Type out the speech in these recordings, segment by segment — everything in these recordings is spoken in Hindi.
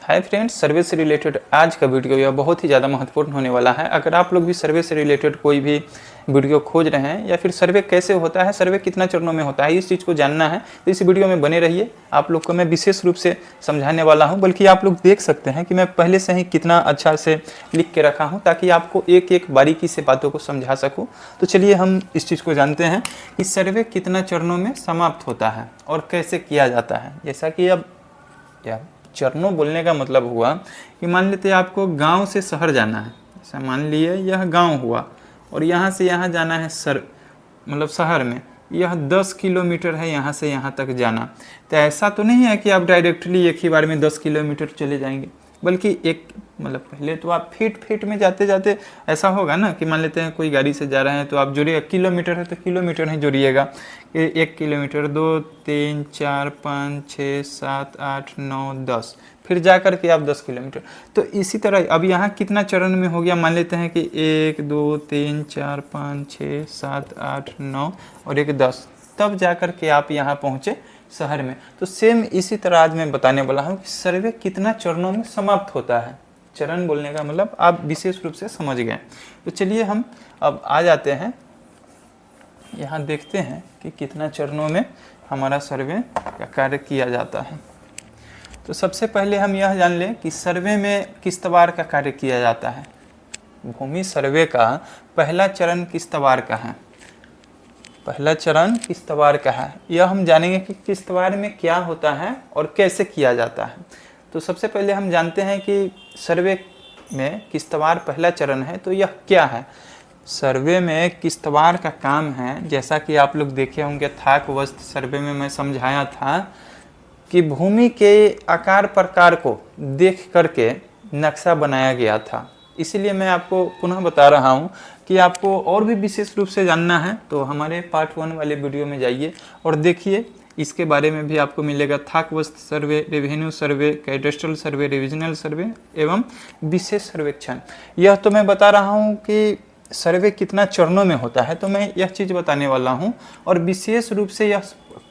हाय फ्रेंड्स, सर्वे से रिलेटेड आज का वीडियो यह बहुत ही ज़्यादा महत्वपूर्ण होने वाला है। अगर आप लोग भी सर्वे से रिलेटेड कोई भी वीडियो खोज रहे हैं या फिर सर्वे कैसे होता है, सर्वे कितना चरणों में होता है, इस चीज़ को जानना है तो इस वीडियो में बने रहिए। आप लोग को मैं विशेष रूप से समझाने वाला हूं, बल्कि आप लोग देख सकते हैं कि मैं पहले से ही कितना अच्छा से लिख के रखा हूँ ताकि आपको एक एक बारीकी से बातों को समझा सकूँ। तो चलिए हम इस चीज़ को जानते हैं कि सर्वे कितना चरणों में समाप्त होता है और कैसे किया जाता है। जैसा कि अब चरणों बोलने का मतलब हुआ कि मान लेते हैं आपको गांव से शहर जाना है। जैसा मान लिए यह गांव हुआ और यहाँ से यहाँ जाना है मतलब शहर में, यह 10 किलोमीटर है यहाँ से यहाँ तक जाना। तो ऐसा तो नहीं है कि आप डायरेक्टली एक ही बार में 10 किलोमीटर चले जाएंगे, बल्कि एक मतलब पहले तो आप फीट में जाते जाते ऐसा होगा ना कि मान लेते हैं कोई गाड़ी से जा रहे हैं तो आप जोड़िएगा, किलोमीटर है तो किलोमीटर ही जोड़िएगा। 1 किलोमीटर 2 3 4 5 6 7 8 9 10, फिर जा कर के आप 10 किलोमीटर। तो इसी तरह अब यहाँ कितना चरण में हो गया, मान लेते हैं कि 1 2 3 4 5 6 7 8 9 और 1 10, तब जा कर के आप यहाँ पहुँचे शहर में। तो सेम इसी तरह आज मैं बताने वाला हूँ कि सर्वे कितना चरणों में समाप्त होता है। चरण बोलने का मतलब आप विशेष रूप से समझ गए। तो चलिए हम अब आ जाते हैं, यहाँ देखते हैं कि कितना चरणों में हमारा सर्वे का कार्य किया जाता है। तो सबसे पहले हम यह जान लें कि सर्वे में किस्तवार का कार्य किया जाता है। भूमि सर्वे का पहला चरण किस्तवार का है। पहला चरण किस्तवार का है। यह हम जानेंगे कि किस्तवार में क्या होता है और कैसे किया जाता है। तो सबसे पहले हम जानते हैं कि सर्वे में किस्तवार पहला चरण है, तो यह क्या है। सर्वे में किस्तवार का काम है, जैसा कि आप लोग देखे होंगे थाक वस्तु सर्वे में मैं समझाया था कि भूमि के आकार प्रकार को देख करके नक्शा बनाया गया था। इसीलिए मैं आपको पुनः बता रहा हूँ कि आपको और भी विशेष रूप से जानना है तो हमारे पार्ट 1 वाले वीडियो में जाइए और देखिए, इसके बारे में भी आपको मिलेगा। थाक वस्तु सर्वे, रेवेन्यू सर्वे, कैडेस्ट्रल सर्वे, रिविजनल सर्वे एवं विशेष सर्वेक्षण। यह तो मैं बता रहा हूँ कि सर्वे कितना चरणों में होता है, तो मैं यह चीज़ बताने वाला हूँ। और विशेष रूप से यह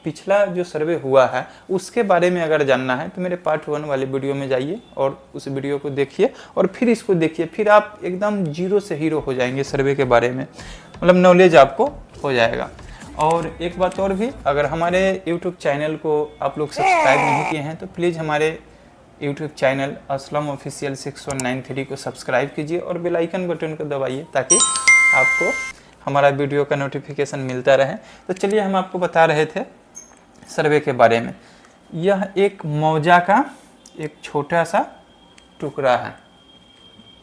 पिछला जो सर्वे हुआ है उसके बारे में अगर जानना है तो मेरे पार्ट 1 वाले वीडियो में जाइए और उस वीडियो को देखिए और फिर इसको देखिए, फिर आप एकदम जीरो से हीरो हो जाएंगे सर्वे के बारे में, मतलब नॉलेज आपको हो जाएगा। और एक बात और भी, अगर हमारे YouTube चैनल को आप लोग सब्सक्राइब नहीं किए हैं तो प्लीज़ हमारे YouTube चैनल असलम ऑफिशियल 6193 को सब्सक्राइब कीजिए और बेल आइकन बटन को दबाइए ताकि आपको हमारा वीडियो का नोटिफिकेशन मिलता रहे। तो चलिए हम आपको बता रहे थे सर्वे के बारे में। यह एक मौजा का एक छोटा सा टुकड़ा है,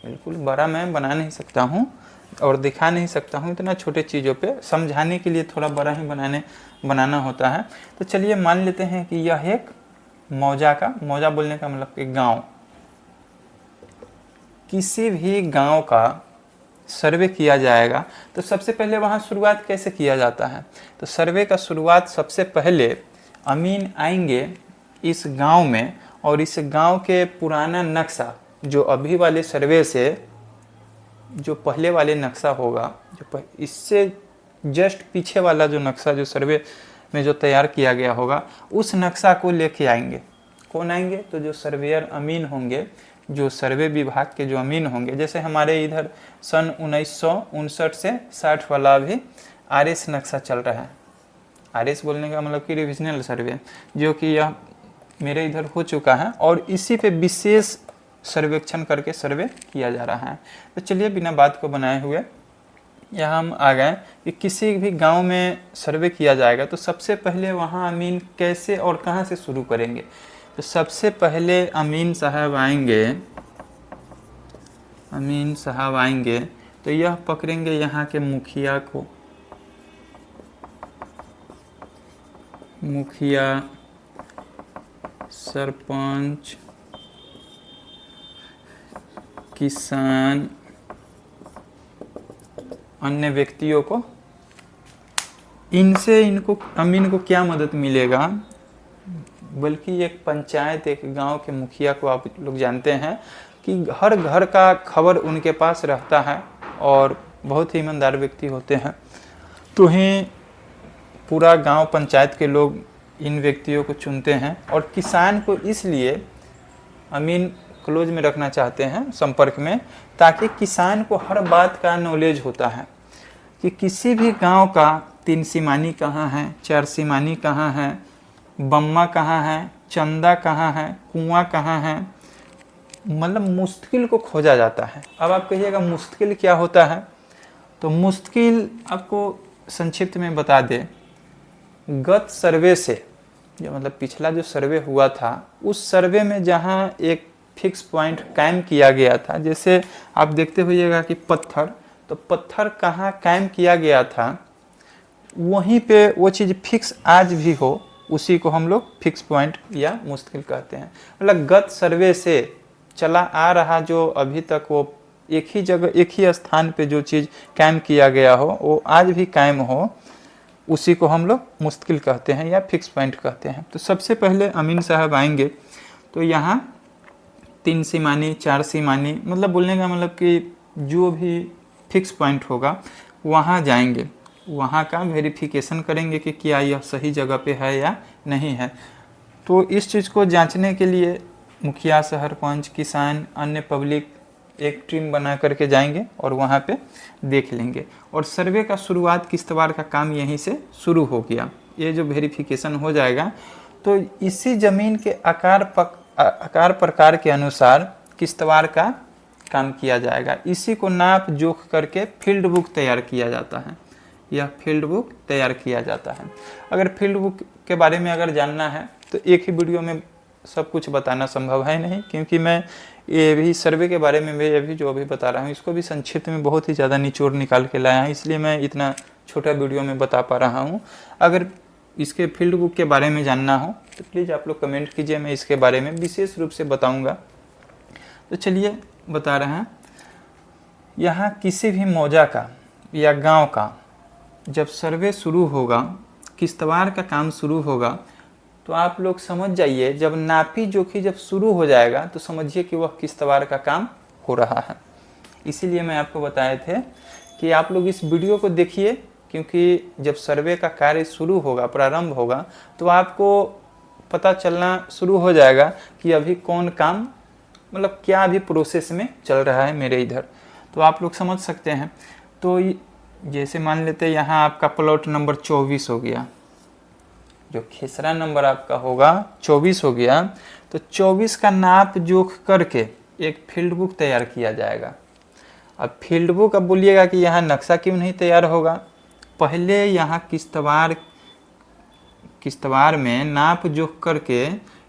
बिल्कुल बड़ा मैं बना नहीं सकता हूँ और दिखा नहीं सकता हूँ इतना छोटे चीज़ों पे, समझाने के लिए थोड़ा बड़ा ही बनाना होता है। तो चलिए मान लेते हैं कि यह एक मौजा बोलने का मतलब एक गांव, किसी भी गांव का सर्वे किया जाएगा तो सबसे पहले वहाँ शुरुआत कैसे किया जाता है। तो सर्वे का शुरुआत सबसे पहले अमीन आएंगे इस गांव में और इस गांव के पुराना नक्शा जो अभी वाले सर्वे से जो पहले वाले नक्शा होगा, जो इससे जस्ट पीछे वाला जो नक्शा जो सर्वे में जो तैयार किया गया होगा, उस नक्शा को लेके आएंगे। कौन आएंगे? तो जो सर्वेयर अमीन होंगे, जो सर्वे विभाग के जो अमीन होंगे। जैसे हमारे इधर सन 1959 से 60 वाला भी RS नक्शा चल रहा है। RS बोलने का मतलब कि रिविजनल सर्वे, जो कि यह मेरे इधर हो चुका है और इसी पे विशेष सर्वेक्षण करके सर्वे किया जा रहा है। तो चलिए बिना बात को बनाए हुए यहाँ हम आ गए कि किसी भी गांव में सर्वे किया जाएगा तो सबसे पहले वहाँ अमीन कैसे और कहाँ से शुरू करेंगे। तो सबसे पहले अमीन साहब आएंगे तो यह पकड़ेंगे यहाँ के मुखिया को, मुखिया, सरपंच, किसान, अन्य व्यक्तियों को। इनसे अमीन को क्या मदद मिलेगा, बल्कि एक पंचायत, एक गांव के मुखिया को आप लोग जानते हैं कि हर घर का खबर उनके पास रहता है और बहुत ही ईमानदार व्यक्ति होते हैं। तो ही पूरा गांव पंचायत के लोग इन व्यक्तियों को चुनते हैं। और किसान को इसलिए अमीन क्लोज में रखना चाहते हैं, संपर्क में, ताकि किसान को हर बात का नॉलेज होता है कि किसी भी गांव का 3 सीमानी कहाँ है, 4 सीमानी कहाँ है, बम्मा कहाँ है, चंदा कहाँ है, कुआं कहाँ है, मतलब मुश्किल को खोजा जाता है। अब आप कहिएगा मुश्किल क्या होता है, तो मुश्किल आपको संक्षिप्त में बता दे, गत सर्वे से, जो मतलब पिछला जो सर्वे हुआ था, उस सर्वे में जहाँ एक फिक्स पॉइंट कायम किया गया था, जैसे आप देखते होइएगा कि पत्थर, तो पत्थर कहाँ कायम किया गया था, वहीं पे वो चीज़ फिक्स आज भी हो, उसी को हम लोग फिक्स पॉइंट या मुश्किल कहते हैं। मतलब गत सर्वे से चला आ रहा जो अभी तक वो एक ही जगह, एक ही स्थान पे जो चीज़ कायम किया गया हो, वो आज भी कायम हो, उसी को हम लोग मुश्किल कहते हैं या फिक्स पॉइंट कहते हैं। तो सबसे पहले अमीन साहब आएंगे, तो यहाँ 3 सीमानी, 4 सीमानी, मतलब बोलने का मतलब कि जो भी फिक्स पॉइंट होगा वहाँ जाएंगे, वहाँ का वेरिफिकेशन करेंगे कि क्या यह सही जगह पे है या नहीं है। तो इस चीज़ को जांचने के लिए मुखिया, सरपंच, किसान, अन्य पब्लिक एक टीम बना करके जाएंगे और वहाँ पे देख लेंगे। और सर्वे का शुरुआत किश्तवाड़ का काम यहीं से शुरू हो गया। ये जो वेरिफिकेशन हो जाएगा तो इसी ज़मीन के आकार प्रकार के अनुसार किश्तवाड़ का काम किया जाएगा। इसी को नाप जोख करके फील्ड बुक तैयार किया जाता है, यह फील्ड बुक तैयार किया जाता है। अगर फील्ड बुक के बारे में अगर जानना है तो एक ही वीडियो में सब कुछ बताना संभव है नहीं, क्योंकि मैं ये भी सर्वे के बारे में मैं अभी जो अभी बता रहा हूँ इसको भी संक्षिप्त में बहुत ही ज़्यादा निचोड़ निकाल के लाया है, इसलिए मैं इतना छोटा वीडियो में बता पा रहा हूँ। अगर इसके फील्ड बुक के बारे में जानना हो तो प्लीज़ आप लोग कमेंट कीजिए, मैं इसके बारे में विशेष रूप से बताऊँगा। तो चलिए बता रहे हैं, यहाँ किसी भी मौजा का या गाँव का जब सर्वे शुरू होगा, किश्तवाड़ का काम शुरू होगा, तो आप लोग समझ जाइए, जब नापी जोखी जब शुरू हो जाएगा तो समझिए कि वह किश्तवाड़ का काम हो रहा है। इसीलिए मैं आपको बताए थे कि आप लोग इस वीडियो को देखिए, क्योंकि जब सर्वे का कार्य शुरू होगा, प्रारंभ होगा, तो आपको पता चलना शुरू हो जाएगा कि अभी कौन काम, मतलब क्या अभी प्रोसेस में चल रहा है मेरे इधर, तो आप लोग समझ सकते हैं। तो जैसे मान लेते हैं यहाँ आपका प्लॉट नंबर 24 हो गया, जो खेसरा नंबर आपका होगा 24 हो गया, तो 24 का नाप जोख करके एक फील्ड बुक तैयार किया जाएगा। अब फील्ड बुक, अब बोलिएगा कि यहाँ नक्शा क्यों नहीं तैयार होगा, पहले यहाँ किश्तवाड़ में नाप जोख करके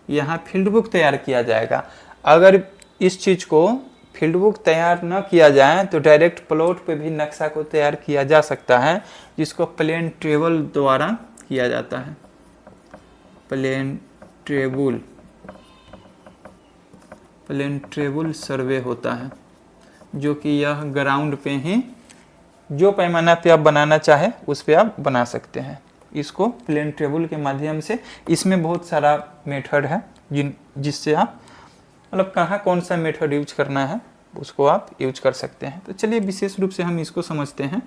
यहाँ फील्ड बुक तैयार किया जाएगा। अगर इस चीज़ को फील्ड बुक तैयार न किया जाए तो डायरेक्ट प्लॉट पे भी नक्शा को तैयार किया जा सकता है, जिसको प्लेन टेबल द्वारा किया जाता है। प्लेन टेबल सर्वे होता है, जो कि यह ग्राउंड पे ही जो पैमाना पे आप बनाना चाहे उस पे आप बना सकते हैं। इसको प्लेन टेबल के माध्यम से, इसमें बहुत सारा मेथड है जिससे आप मतलब कहाँ कौन सा मेथड यूज करना है उसको आप यूज कर सकते हैं। तो चलिए विशेष रूप से हम इसको समझते हैं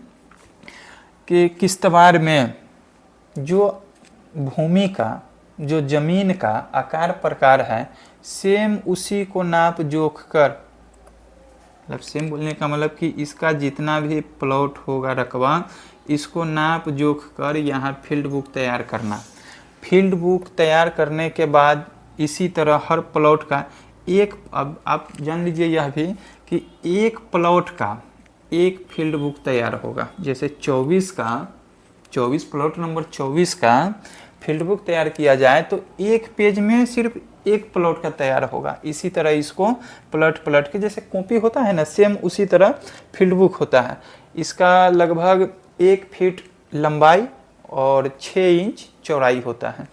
कि किश्तवाड़ में जो भूमि का, जो ज़मीन का आकार प्रकार है, सेम उसी को नाप जोख कर, मतलब सेम बोलने का मतलब कि इसका जितना भी प्लॉट होगा रकबा, इसको नाप जोख कर यहाँ फील्ड बुक तैयार करना। फील्ड बुक तैयार करने के बाद इसी तरह हर प्लॉट का एक, अब आप जान लीजिए यह भी कि एक प्लॉट का एक फील्ड बुक तैयार होगा। जैसे 24 प्लॉट नंबर 24 का फील्ड बुक तैयार किया जाए तो एक पेज में सिर्फ एक प्लॉट का तैयार होगा। इसी तरह इसको पलट के, जैसे कॉपी होता है ना, सेम उसी तरह फील्ड बुक होता है। इसका लगभग 1 फीट लंबाई और 6 इंच चौड़ाई होता है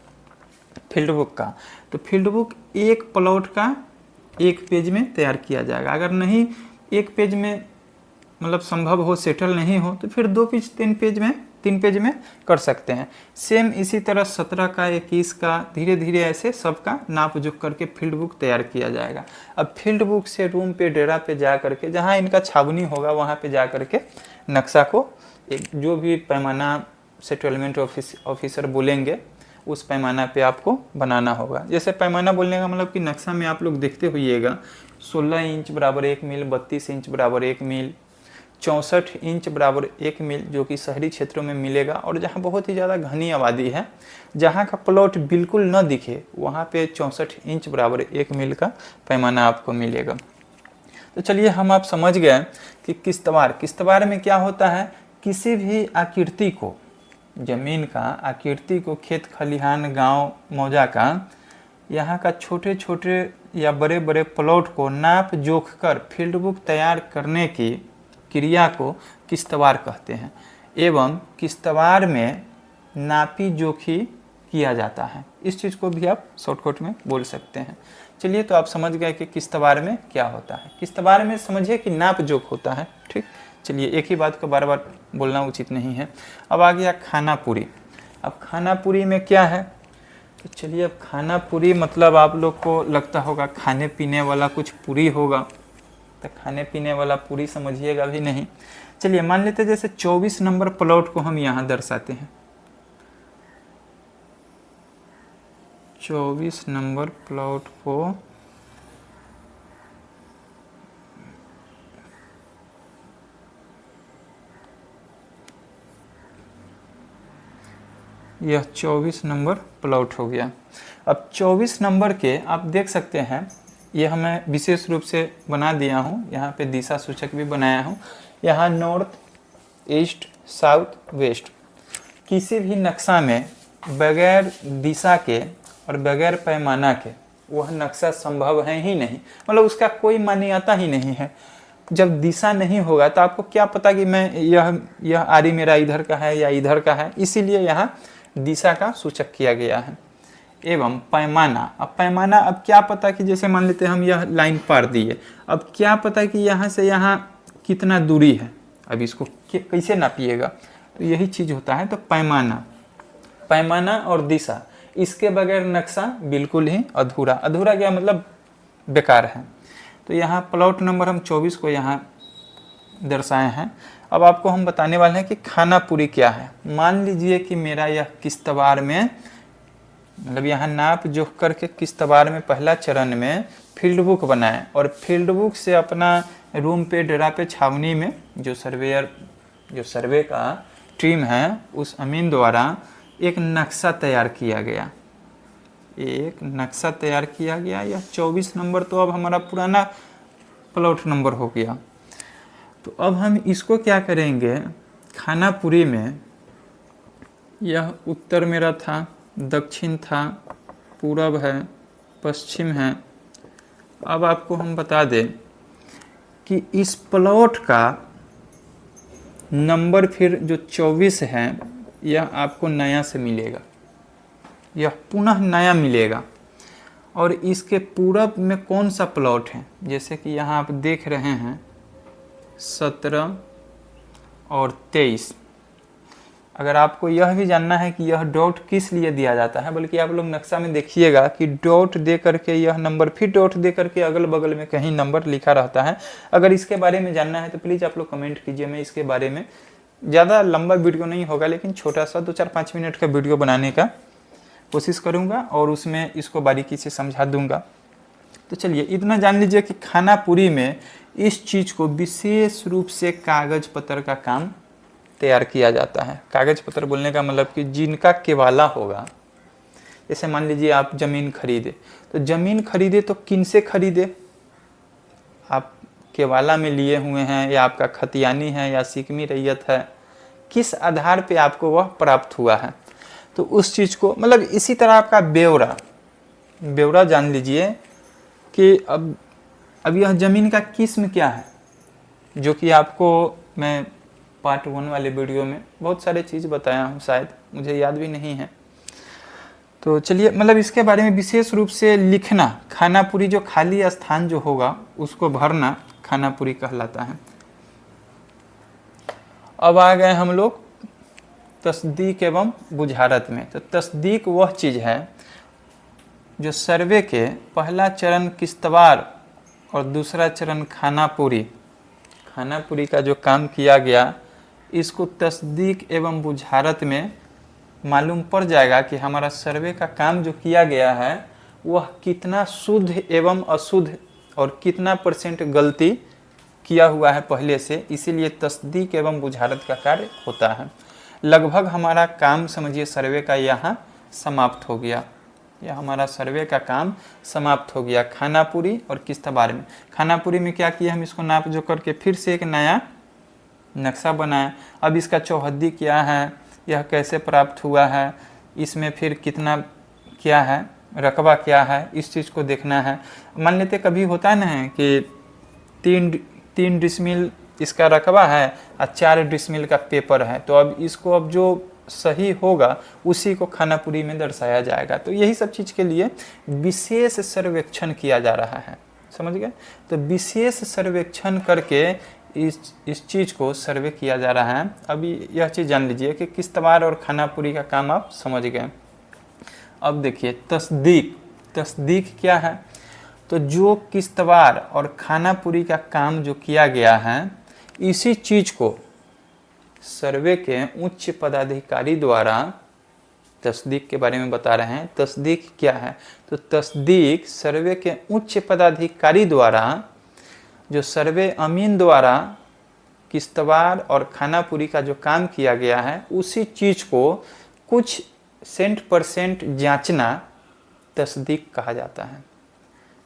फील्ड बुक का। तो फील्ड बुक एक प्लॉट का एक पेज में तैयार किया जाएगा। अगर नहीं एक पेज में मतलब संभव हो, सेटल नहीं हो, तो फिर 2 पेज 3 पेज में कर सकते हैं। सेम इसी तरह 17 का, 21 का, धीरे धीरे ऐसे सबका नाप जोख करके फील्ड बुक तैयार किया जाएगा। अब फील्ड बुक से रूम पे, डेरा पे जा करके, जहाँ इनका छावनी होगा वहाँ पे जा करके नक्शा को एक जो भी पैमाना सेटलमेंट ऑफिसर बोलेंगे उस पैमाना पे आपको बनाना होगा। जैसे पैमाना बोलने का मतलब कि नक्शा में आप लोग देखते होइएगा 16 इंच बराबर 1 मील, 32 इंच बराबर 1 मील, 64 इंच बराबर 1 मील जो कि शहरी क्षेत्रों में मिलेगा। और जहाँ बहुत ही ज़्यादा घनी आबादी है, जहाँ का प्लॉट बिल्कुल न दिखे, वहाँ पे 64 इंच बराबर 1 मील का पैमाना आपको मिलेगा। तो चलिए हम आप समझ गए कि किश्तवार, किश्तवार में क्या होता है, किसी भी आकृति को, जमीन का आकृति को, खेत खलिहान गांव मौजा का, यहाँ का छोटे छोटे या बड़े बड़े प्लॉट को नाप जोख कर फील्ड बुक तैयार करने की क्रिया को किश्तवार कहते हैं। एवं किश्तवार में नापी जोखी किया जाता है। इस चीज़ को भी आप शॉर्टकट में बोल सकते हैं। चलिए, तो आप समझ गए कि किश्तवार में क्या होता है। किश्तवार में समझिए कि नाप जोख होता है। ठीक, चलिए, एक ही बात को बार बार बोलना उचित नहीं है। अब आ गया खानापुरी। अब खानापुरी में क्या है, तो चलिए, अब खानापुरी मतलब आप लोग को लगता होगा खाने पीने वाला कुछ पूरी होगा, तो खाने पीने वाला पूरी समझिएगा भी नहीं। चलिए, मान लेते जैसे 24 नंबर प्लॉट को हम यहाँ दर्शाते हैं। 24 नंबर प्लॉट को यह 24 नंबर प्लॉट हो गया। अब 24 नंबर के आप देख सकते हैं, ये हमें विशेष रूप से बना दिया हूँ, यहाँ पे दिशा सूचक भी बनाया हूँ। यहाँ नॉर्थ, ईस्ट, साउथ, वेस्ट, किसी भी नक्शा में बगैर दिशा के और बगैर पैमाना के वह नक्शा संभव है ही नहीं, मतलब उसका कोई मान्यता ही नहीं है। जब दिशा नहीं होगा तो आपको क्या पता कि मैं यह आरी मेरा इधर का है या इधर का है, इसीलिए यहाँ दिशा का सूचक किया गया है। एवं पैमाना, अब पैमाना, अब क्या पता कि जैसे मान लेते हैं हम यह लाइन पार दिए, अब क्या पता कि यहाँ से यहाँ कितना दूरी है, अब इसको कैसे नापिएगा, तो यही चीज़ होता है। तो पैमाना, पैमाना और दिशा, इसके बगैर नक्शा बिल्कुल ही अधूरा। अधूरा क्या मतलब, बेकार है। तो यहाँ प्लॉट नंबर हम 24 को यहाँ दर्शाए हैं। अब आपको हम बताने वाले हैं कि खानापुरी क्या है। मान लीजिए कि मेरा यह किश्तवार में, मतलब यहाँ नाप जोख करके किश्तवार में पहला चरण में फील्ड बुक बनाए, और फील्ड बुक से अपना रूम पे, डेरा पे, छावनी में जो सर्वेयर, जो सर्वे का टीम है, उस अमीन द्वारा एक नक्शा तैयार किया गया। एक नक्शा तैयार किया गया। यह 24 नंबर तो अब हमारा पुराना प्लॉट नंबर हो गया। तो अब हम इसको क्या करेंगे, खानापुरी में यह उत्तर मेरा था, दक्षिण था, पूरब है, पश्चिम है। अब आपको हम बता दें कि इस प्लॉट का नंबर फिर जो 24 है, यह आपको नया से मिलेगा, यह पुनः नया मिलेगा। और इसके पूरब में कौन सा प्लॉट है, जैसे कि यहाँ आप देख रहे हैं 17 और 23। अगर आपको यह भी जानना है कि यह डॉट किस लिए दिया जाता है, बल्कि आप लोग नक्शा में देखिएगा कि डॉट दे करके यह नंबर, फिर डॉट दे करके अगल बगल में कहीं नंबर लिखा रहता है। अगर इसके बारे में जानना है तो प्लीज़ आप लोग कमेंट कीजिए। मैं इसके बारे में ज़्यादा लंबा वीडियो नहीं होगा, लेकिन छोटा सा 2-4-5 मिनट का वीडियो बनाने का कोशिश करूँगा और उसमें इसको बारीकी से समझा दूँगा। तो चलिए, इतना जान लीजिए कि खानापुरी में इस चीज़ को विशेष रूप से कागज पत्र का काम तैयार किया जाता है। कागज पत्र बोलने का मतलब कि जिनका केवाला होगा, जैसे मान लीजिए आप ज़मीन खरीदे, तो ज़मीन खरीदे तो किन से खरीदे, आप केवाला में लिए हुए हैं या आपका खतियानी है या सिकमी रैयत है, किस आधार पे आपको वह प्राप्त हुआ है, तो उस चीज़ को, मतलब इसी तरह आपका ब्यौरा जान लीजिए कि अब यह ज़मीन का किस्म क्या है, जो कि आपको मैं पार्ट 1 वाले वीडियो में बहुत सारे चीज़ बताया हूँ, शायद मुझे याद भी नहीं है। तो चलिए, मतलब इसके बारे में विशेष रूप से लिखना, खानापुरी जो खाली स्थान जो होगा उसको भरना खानापुरी कहलाता है। अब आ गए हम लोग तस्दीक एवं बुझारत में। तो तस्दीक वह चीज़ है जो सर्वे के पहला चरण किश्तवार और दूसरा चरण खानापुरी का जो काम किया गया, इसको तस्दीक एवं बुझारत में मालूम पड़ जाएगा कि हमारा सर्वे का काम जो किया गया है वह कितना शुद्ध एवं अशुद्ध और कितना % गलती किया हुआ है पहले से। इसीलिए तस्दीक एवं बुझारत का कार्य होता है। लगभग हमारा काम समझिए सर्वे का यहाँ समाप्त हो गया। यह हमारा सर्वे का काम समाप्त हो गया खानापुरी और किश्तवाड़ में। खानापुरी में क्या किया, हम इसको नाप जो करके फिर से एक नया नक्शा बनाया। अब इसका चौहद्दी क्या है, यह कैसे प्राप्त हुआ है, इसमें फिर कितना क्या है, रकबा क्या है, इस चीज़ को देखना है। मान लेते कभी होता ना है कि 3 डिसमिल इसका रकबा है और 4 डिसमिल का पेपर है, तो अब इसको अब जो सही होगा उसी को खानापुरी में दर्शाया जाएगा। तो यही सब चीज़ के लिए विशेष सर्वेक्षण किया जा रहा है, समझ गए। तो विशेष सर्वेक्षण करके इस चीज़ को सर्वे किया जा रहा है। अभी यह चीज़ जान लीजिए कि किश्तवाड़ और खानापुरी का काम आप समझ गए। अब देखिए तस्दीक क्या है। तो जो किश्तवाड़ और खानापुरी का काम जो किया गया है, इसी चीज़ को सर्वे के उच्च पदाधिकारी द्वारा, तस्दीक के बारे में बता रहे हैं। तस्दीक क्या है, तो तस्दीक सर्वे के उच्च पदाधिकारी द्वारा, जो सर्वे अमीन द्वारा किश्तवाड़ और खानापुरी का जो काम किया गया है, उसी चीज़ को कुछ % जांचना तस्दीक कहा जाता है।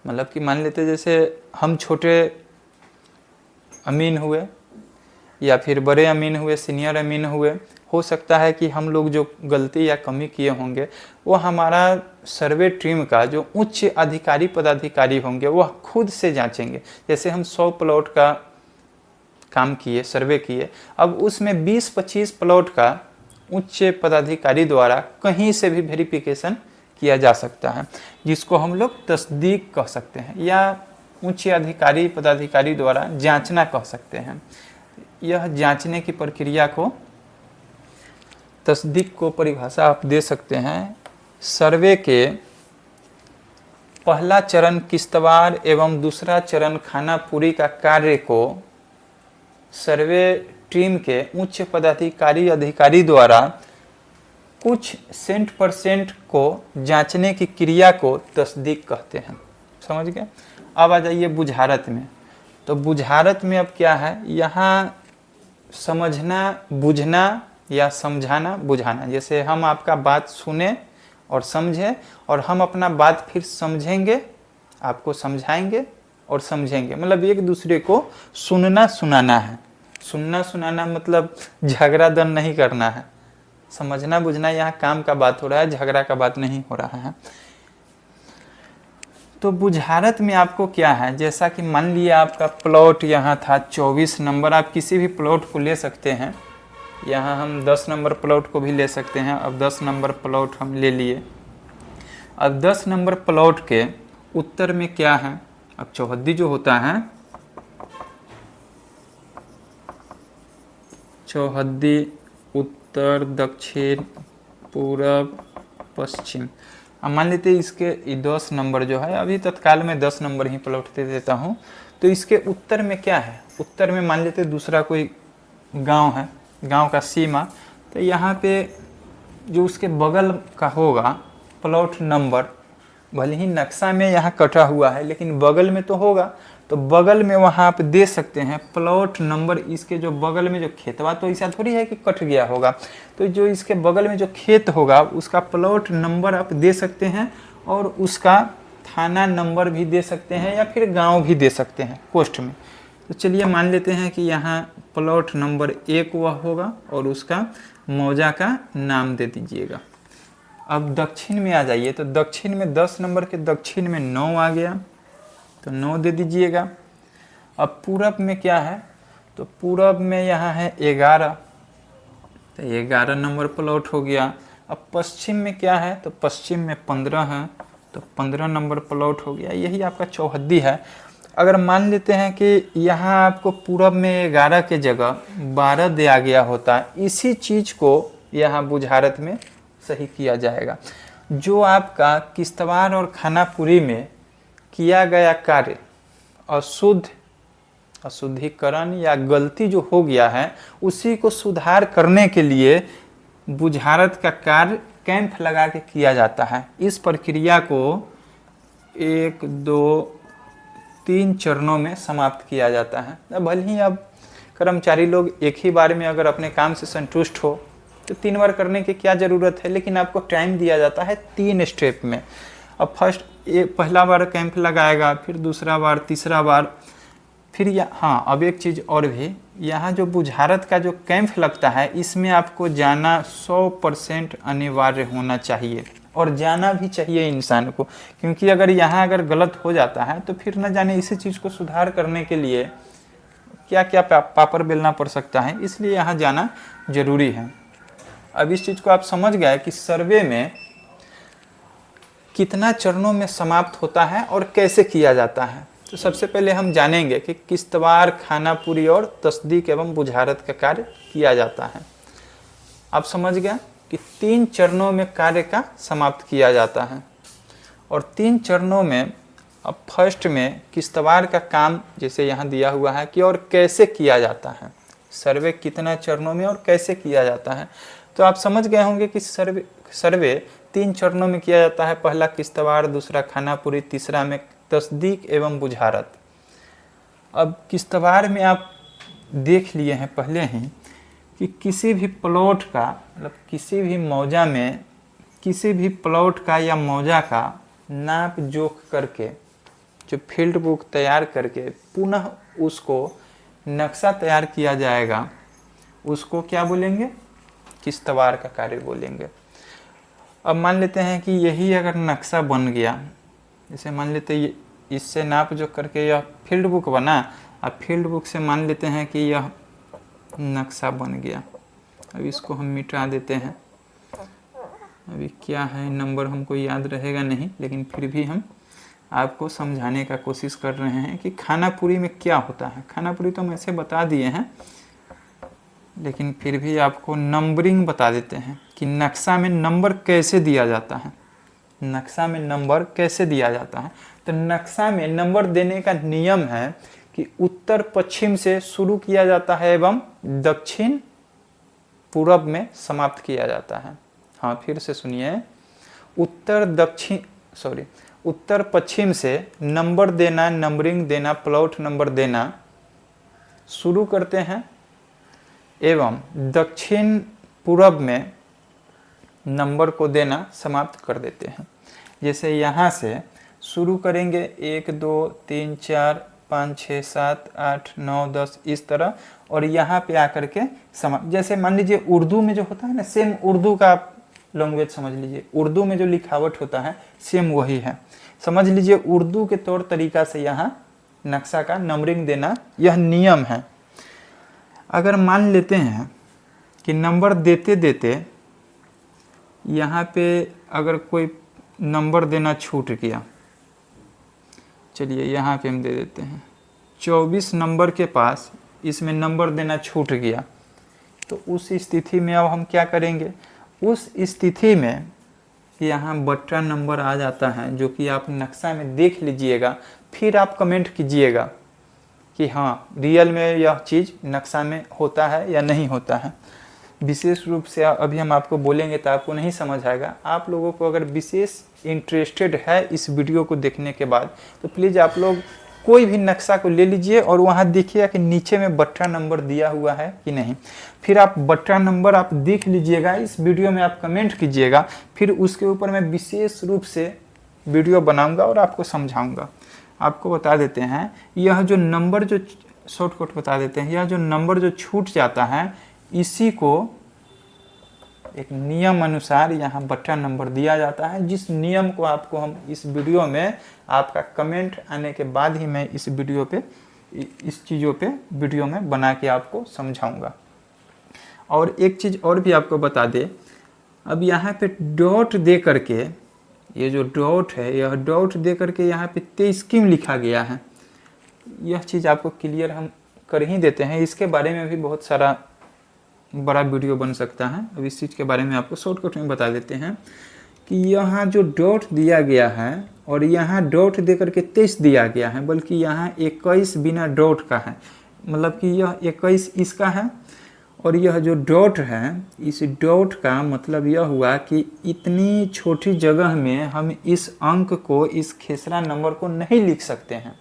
मतलब कि मान लेते जैसे हम छोटे अमीन हुए या फिर बड़े अमीन हुए, सीनियर अमीन हुए, हो सकता है कि हम लोग जो गलती या कमी किए होंगे वो हमारा सर्वे टीम का जो उच्च अधिकारी पदाधिकारी होंगे वह खुद से जांचेंगे। जैसे हम 100 प्लॉट का काम किए, सर्वे किए, अब उसमें 20-25 प्लॉट का उच्च पदाधिकारी द्वारा कहीं से भी वेरिफिकेशन किया जा सकता है, जिसको हम लोग तस्दीक कह सकते हैं, या उच्च अधिकारी पदाधिकारी द्वारा जांचना कह सकते हैं। यह जांचने की प्रक्रिया को, तस्दीक को परिभाषा आप दे सकते हैं। सर्वे के पहला चरण किश्तवाड़ एवं दूसरा चरण खानापुरी का कार्य को सर्वे टीम के उच्च पदाधिकारी अधिकारी द्वारा कुछ % को जांचने की क्रिया को तस्दीक कहते हैं, समझ गए। अब आ जाइए बुझारत में। तो बुझारत में अब क्या है, यहाँ समझना, बुझना या समझाना, बुझाना। जैसे हम आपका बात सुने और समझे, और हम अपना बात फिर समझेंगे, आपको समझाएंगे और समझेंगे, मतलब एक दूसरे को सुनना सुनाना है। सुनना सुनाना मतलब झगड़ा दन नहीं करना है। समझना बुझना यहाँ काम का बात हो रहा है, झगड़ा का बात नहीं हो रहा है। तो बुझारत में आपको क्या है, जैसा कि मान लिया आपका प्लॉट यहाँ था 24 नंबर, आप किसी भी प्लॉट को ले सकते हैं। यहाँ हम 10 नंबर प्लॉट को भी ले सकते हैं। अब 10 नंबर प्लॉट हम ले लिए। अब 10 नंबर प्लॉट के उत्तर में क्या है, अब चौहद्दी जो होता है, चौहद्दी उत्तर, दक्षिण, पूरब, पश्चिम। अब मान लेते हैं इसके 10 नंबर जो है, अभी तत्काल में 10 नंबर ही प्लॉट दे देता हूँ। तो इसके उत्तर में क्या है, उत्तर में मान लेते दूसरा कोई गांव है, गांव का सीमा। तो यहाँ पे जो उसके बगल का होगा प्लॉट नंबर, भले ही नक्शा में यहाँ कटा हुआ है लेकिन बगल में तो होगा, तो बगल में वहाँ आप दे सकते हैं प्लॉट नंबर। इसके जो बगल में जो खेतवा, तो ऐसा थोड़ी है कि कट गया होगा, तो जो इसके बगल में जो खेत होगा उसका प्लॉट नंबर आप दे सकते हैं, और उसका थाना नंबर भी दे सकते हैं, या फिर गांव भी दे सकते हैं पोस्ट में। तो चलिए मान लेते हैं कि यहाँ प्लॉट नंबर 1 वह होगा और उसका मौजा का नाम दे दीजिएगा। अब दक्षिण में आ जाइए। तो दक्षिण में 10 नंबर के दक्षिण में 9 आ गया, तो 9 दे दीजिएगा। अब पूरब में क्या है, तो पूरब में यहाँ है 11, तो 11 नंबर प्लॉट हो गया। अब पश्चिम में क्या है, तो पश्चिम में 15 है, तो 15 नंबर प्लॉट हो गया। यही आपका चौहद्दी है। अगर मान लेते हैं कि यहाँ आपको पूरब में 11 के जगह 12 दिया गया होता है, इसी चीज़ को यहाँ बुझारत में सही किया जाएगा। जो आपका किश्तवाड़ और खानापुरी में किया गया कार्य अशुद्धिकरण या गलती जो हो गया है, उसी को सुधार करने के लिए बुझारत का कार्य कैंप लगा के किया जाता है। इस प्रक्रिया को 1, 2, 3 चरणों में समाप्त किया जाता है। भले ही अब कर्मचारी लोग एक ही बार में अगर अपने काम से संतुष्ट हो तो 3 बार करने की क्या ज़रूरत है, लेकिन आपको टाइम दिया जाता है 3 स्टेप में। अब पहला बार कैंप लगाएगा, फिर दूसरा बार, तीसरा बार, फिर हाँ, अब एक चीज़ और भी, यहाँ जो बुझारत का जो कैंप लगता है इसमें आपको जाना 100% अनिवार्य होना चाहिए, और जाना भी चाहिए इंसान को, क्योंकि अगर गलत हो जाता है तो फिर न जाने इसी चीज़ को सुधार करने के लिए क्या क्या पापड़ बेलना पड़ सकता है, इसलिए यहाँ जाना जरूरी है। अब इस चीज़ को आप समझ गए कि सर्वे में कितना चरणों में समाप्त होता है और कैसे किया जाता है। तो सबसे पहले हम जानेंगे कि किस्तवार, खानापुरी और तस्दीक एवं बुझारत का कार्य किया जाता है। आप समझ गए कि 3 चरणों में कार्य का समाप्त किया जाता है, और 3 चरणों में अब फर्स्ट में किस्तवार का काम जैसे यहाँ दिया हुआ है कि और कैसे किया जाता है, सर्वे कितना चरणों में और कैसे किया जाता है। तो आप समझ गए होंगे कि सर्वे 3 चरणों में किया जाता है। पहला किस्तवार, दूसरा खानापुरी, तीसरा में तस्दीक एवं बुझारत। अब किस्तवार में आप देख लिए हैं पहले ही कि किसी भी प्लॉट का, मतलब किसी भी मौजा में किसी भी प्लॉट का या मौजा का नाप जोख करके जो फील्ड बुक तैयार करके पुनः उसको नक्शा तैयार किया जाएगा, उसको क्या बोलेंगे? किस्तवार का कार्य बोलेंगे। अब मान लेते हैं कि यही अगर नक्शा बन गया, जैसे मान लेते हैं इससे नाप जो करके यह फील्ड बुक बना, अब फील्ड बुक से मान लेते हैं कि यह नक्शा बन गया। अब इसको हम मिटा देते हैं। अभी क्या है, नंबर हमको याद रहेगा नहीं, लेकिन फिर भी हम आपको समझाने का कोशिश कर रहे हैं कि खानापुरी में क्या होता है। खानापुरी तो हम ऐसे बता दिए हैं, लेकिन फिर भी आपको नंबरिंग बता देते हैं कि नक्शा में नंबर कैसे दिया जाता है। नक्शा में नंबर कैसे दिया जाता है? तो नक्शा में नंबर देने का नियम है कि उत्तर पश्चिम से शुरू किया जाता है एवं दक्षिण पूर्व में समाप्त किया जाता है। हाँ, फिर से सुनिए, उत्तर पश्चिम से नंबर देना, नंबरिंग देना, प्लॉट नंबर देना शुरू करते हैं एवं दक्षिण पूर्व में नंबर को देना समाप्त कर देते हैं। जैसे यहाँ से शुरू करेंगे 1, 2, 3, 4, 5, 6, 7, 8, 9, 10 इस तरह, और यहाँ पे आकर के जैसे मान लीजिए उर्दू में जो होता है ना, सेम उर्दू का लैंग्वेज समझ लीजिए, उर्दू में जो लिखावट होता है सेम वही है। समझ लीजिए उर्दू के तौर तरीका से यहाँ नक्शा का नंबरिंग देना यह नियम है। अगर मान लेते हैं कि नंबर देते देते यहाँ पे अगर कोई नंबर देना छूट गया, चलिए यहाँ पे हम दे देते हैं 24 नंबर के पास इसमें नंबर देना छूट गया, तो उस स्थिति में अब हम क्या करेंगे? उस स्थिति में यहाँ बट्टा नंबर आ जाता है, जो कि आप नक्शा में देख लीजिएगा, फिर आप कमेंट कीजिएगा कि हाँ रियल में यह चीज़ नक्शा में होता है या नहीं होता है। विशेष रूप से अभी हम आपको बोलेंगे तो आपको नहीं समझ आएगा। आप लोगों को अगर विशेष इंटरेस्टेड है इस वीडियो को देखने के बाद, तो प्लीज़ आप लोग कोई भी नक्शा को ले लीजिए और वहाँ देखिएगा कि नीचे में बट्टा नंबर दिया हुआ है कि नहीं। फिर आप बट्टा नंबर आप देख लीजिएगा, इस वीडियो में आप कमेंट कीजिएगा, फिर उसके ऊपर मैं विशेष रूप से वीडियो बनाऊँगा और आपको समझाऊँगा। आपको बता देते हैं, यह जो नंबर जो शॉर्टकट बता देते हैं, यह जो नंबर जो छूट जाता है, इसी को एक नियम अनुसार यहाँ बट्टा नंबर दिया जाता है, जिस नियम को आपको हम इस वीडियो में आपका कमेंट आने के बाद ही मैं इस वीडियो पे इस चीज़ों पे वीडियो में बना के आपको समझाऊंगा। और एक चीज़ और भी आपको बता दे, अब यहाँ पे डॉट दे करके, ये जो डॉट है यह डॉट दे करके यहाँ पे 23 क्यों लिखा गया है, यह चीज़ आपको क्लियर हम कर ही देते हैं। इसके बारे में भी बहुत सारा बड़ा वीडियो बन सकता है। अब इस चीज़ के बारे में आपको शॉर्टकट में बता देते हैं कि यहाँ जो डॉट दिया गया है और यहाँ डॉट दे करके 23 दिया गया है, बल्कि यहाँ 21 बिना डॉट का है, मतलब कि यह 21 इसका है और यह जो डॉट है, इस डॉट का मतलब यह हुआ कि इतनी छोटी जगह में हम इस अंक को, इस खेसरा नंबर को नहीं लिख सकते हैं।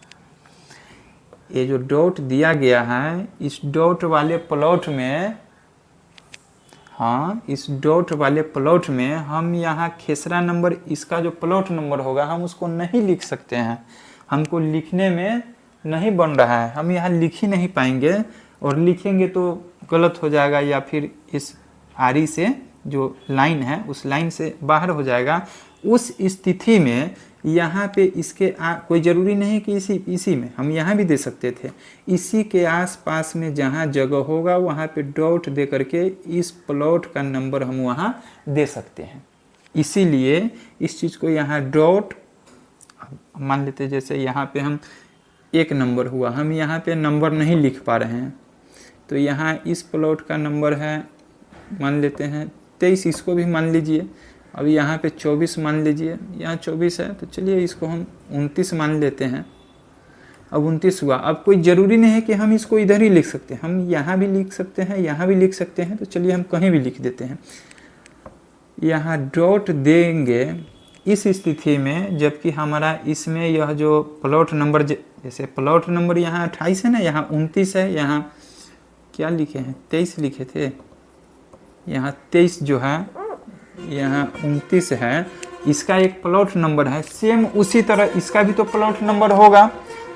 ये जो डॉट दिया गया है, इस डॉट वाले प्लॉट में, हाँ, इस डॉट वाले प्लॉट में हम यहाँ खेसरा नंबर, इसका जो प्लॉट नंबर होगा हम उसको नहीं लिख सकते हैं। हमको लिखने में नहीं बन रहा है, हम यहाँ लिख ही नहीं पाएंगे, और लिखेंगे तो गलत हो जाएगा, या फिर इस आरी से जो लाइन है उस लाइन से बाहर हो जाएगा। उस स्थिति में यहाँ पे इसके कोई ज़रूरी नहीं कि इसी में, हम यहाँ भी दे सकते थे। इसी के आसपास में जहाँ जगह होगा वहाँ पे डॉट दे करके इस प्लॉट का नंबर हम वहाँ दे सकते हैं। इसीलिए इस चीज़ को यहाँ डॉट मान लेते, जैसे यहाँ पे हम एक नंबर हुआ, हम यहाँ पे नंबर नहीं लिख पा रहे हैं, तो यहाँ इस प्लॉट का नंबर है, मान लेते हैं 23, इसको भी मान लीजिए। अब यहाँ पे 24 मान लीजिए, यहाँ 24 है, तो चलिए इसको हम 29 मान लेते हैं। अब 29 हुआ। अब कोई ज़रूरी नहीं है कि हम इसको इधर ही लिख सकते हैं, हम यहाँ भी लिख सकते हैं, यहाँ भी लिख सकते हैं, तो चलिए हम कहीं भी लिख देते हैं। यहाँ डॉट देंगे इस स्थिति में, जबकि हमारा इसमें यह जो प्लॉट नंबर, जैसे प्लॉट नंबर यहाँ 28 है ना, यहाँ 29 है, यहाँ क्या लिखे हैं 23 लिखे थे, यहाँ 23 जो है, यहाँ 29 है, इसका एक प्लॉट नंबर है। सेम उसी तरह इसका भी तो प्लॉट नंबर होगा,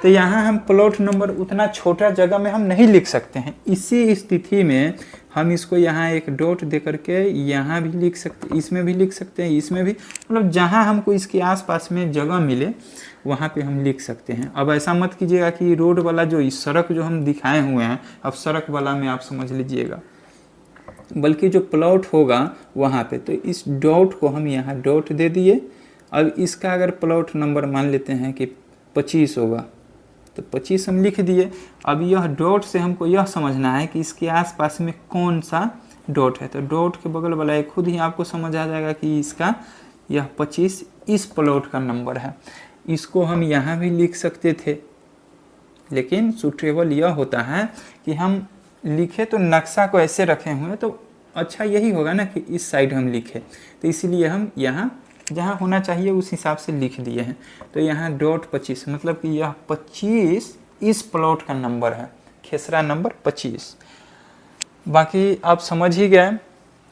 तो यहाँ हम प्लॉट नंबर उतना छोटा जगह में हम नहीं लिख सकते हैं। इसी स्थिति में हम इसको यहाँ एक डॉट दे करके यहाँ भी लिख सकते, इसमें भी लिख सकते हैं, इसमें भी, मतलब जहाँ हमको इसके आसपास में जगह मिले वहाँ पे हम लिख सकते हैं। अब ऐसा मत कीजिएगा कि रोड वाला जो इस सड़क जो हम दिखाए हुए हैं, अब सड़क वाला में आप समझ लीजिएगा, बल्कि जो प्लॉट होगा वहाँ पे, तो इस डॉट को हम यहाँ डॉट दे दिए। अब इसका अगर प्लॉट नंबर मान लेते हैं कि 25 होगा, तो 25 हम लिख दिए। अब यह डॉट से हमको यह समझना है कि इसके आसपास में कौन सा डॉट है, तो डॉट के बगल वाला एक खुद ही आपको समझ आ जाएगा कि इसका यह 25 इस प्लॉट का नंबर है। इसको हम यहाँ भी लिख सकते थे, लेकिन सुटेबल यह होता है कि हम लिखे तो नक्शा को ऐसे रखे हुए, तो अच्छा यही होगा ना कि इस साइड हम लिखे, तो इसीलिए हम यहाँ जहाँ होना चाहिए उस हिसाब से लिख दिए हैं। तो यहाँ डॉट 25 मतलब कि यह 25 इस प्लॉट का नंबर है, खेसरा नंबर 25। बाकी आप समझ ही गए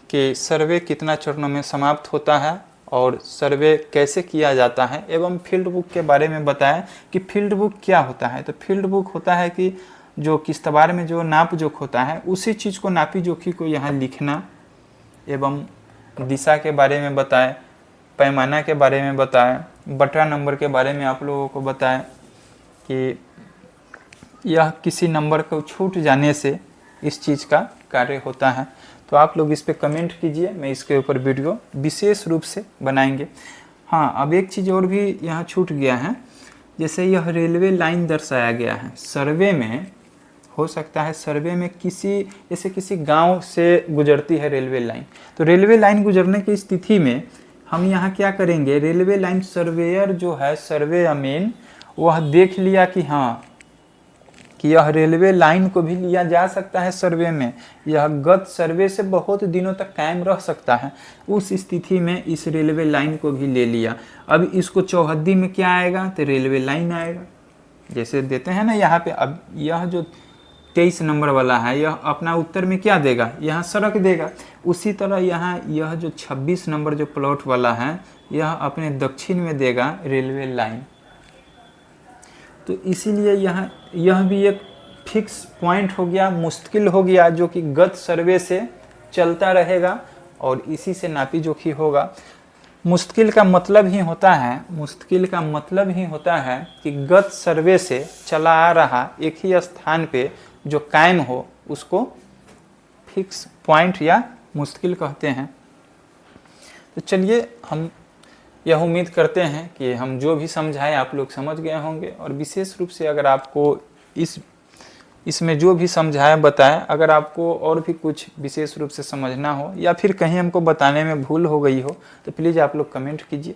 कि सर्वे कितना चरणों में समाप्त होता है और सर्वे कैसे किया जाता है, एवं फील्ड बुक के बारे में बताया कि फील्ड बुक क्या होता है। तो फील्ड बुक होता है कि जो किश्तवाड़ में जो नाप जोख होता है उसी चीज़ को, नापी जोखी को यहाँ लिखना, एवं दिशा के बारे में बताए, पैमाना के बारे में बताए, बटा नंबर के बारे में आप लोगों को बताए कि यह किसी नंबर को छूट जाने से इस चीज़ का कार्य होता है। तो आप लोग इस पे कमेंट कीजिए, मैं इसके ऊपर वीडियो विशेष रूप से बनाएंगे। हाँ, अब एक चीज़ और भी यहाँ छूट गया है, जैसे यह रेलवे लाइन दर्शाया गया है। सर्वे में हो सकता है, सर्वे में किसी, जैसे किसी गांव से गुजरती है रेलवे लाइन, तो रेलवे लाइन गुजरने की स्थिति में हम यहाँ क्या करेंगे, रेलवे लाइन सर्वेयर जो है, सर्वे अमीन, वह देख लिया कि हाँ कि यह रेलवे लाइन को भी लिया जा सकता है सर्वे में, यह गत सर्वे से बहुत दिनों तक कायम रह सकता है। उस स्थिति में इस रेलवे लाइन को भी ले लिया। अब इसको चौहद्दी में क्या आएगा, तो रेलवे लाइन आएगा, जैसे देते हैं ना यहाँ पे। अब यह जो 23 नंबर वाला है, यह अपना उत्तर में क्या देगा, यहाँ सड़क देगा। उसी तरह यहाँ यह जो 26 नंबर जो प्लॉट वाला है, यह अपने दक्षिण में देगा रेलवे लाइन। तो इसीलिए यहाँ यह भी एक फिक्स पॉइंट हो गया, मुश्किल हो गया, जो कि गत सर्वे से चलता रहेगा और इसी से नापी जोखी होगा। मुश्किल का मतलब ही होता है, मुश्किल का मतलब ही होता है कि गत सर्वे से चला आ रहा एक ही स्थान पे जो कायम हो, उसको फिक्स पॉइंट या मुश्किल कहते हैं। तो चलिए, हम यह उम्मीद करते हैं कि हम जो भी समझाएं आप लोग समझ गए होंगे, और विशेष रूप से अगर आपको इसमें जो भी समझाया बताएं, अगर आपको और भी कुछ विशेष रूप से समझना हो या फिर कहीं हमको बताने में भूल हो गई हो, तो प्लीज़ आप लोग कमेंट कीजिए,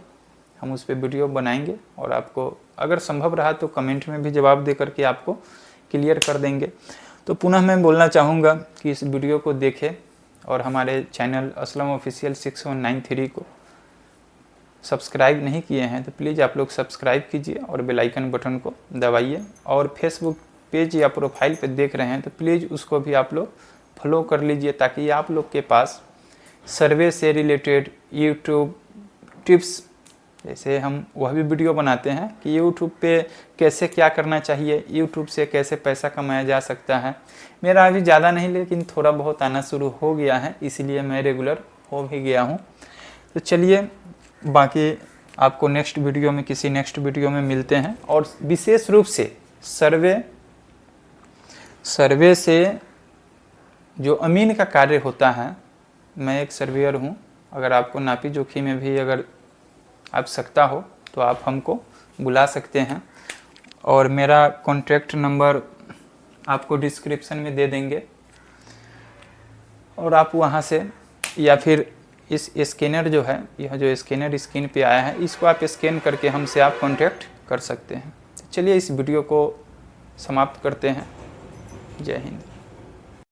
हम उस पर वीडियो बनाएंगे और आपको अगर संभव रहा तो कमेंट में भी जवाब दे करके आपको क्लियर कर देंगे। तो पुनः मैं बोलना चाहूँगा कि इस वीडियो को देखें और हमारे चैनल असलम ऑफिशियल 6193 को सब्सक्राइब नहीं किए हैं तो प्लीज़ आप लोग सब्सक्राइब कीजिए और बेल आइकन बटन को दबाइए। और फेसबुक पेज या प्रोफाइल पे देख रहे हैं तो प्लीज़ उसको भी आप लोग फॉलो कर लीजिए, ताकि आप लोग के पास सर्वे से रिलेटेड यूट्यूब टिप्स, जैसे हम वह भी वीडियो बनाते हैं कि यूट्यूब पे कैसे क्या करना चाहिए, यूट्यूब से कैसे पैसा कमाया जा सकता है। मेरा अभी ज़्यादा नहीं लेकिन थोड़ा बहुत आना शुरू हो गया है, इसलिए मैं रेगुलर हो भी गया हूँ। तो चलिए बाकी आपको नेक्स्ट वीडियो में, किसी नेक्स्ट वीडियो में मिलते हैं। और विशेष रूप से सर्वे से जो अमीन का कार्य होता है, मैं एक सर्वेयर हूँ। अगर आपको नापी जोखी में भी अगर आवश्यकता हो तो आप हमको बुला सकते हैं, और मेरा कॉन्टैक्ट नंबर आपको डिस्क्रिप्शन में दे देंगे, और आप वहाँ से या फिर इस स्कैनर जो है, यह जो स्कैनर स्क्रीन पे आया है, इसको आप स्कैन करके हमसे आप कांटेक्ट कर सकते हैं। चलिए इस वीडियो को समाप्त करते हैं। जय हिंद।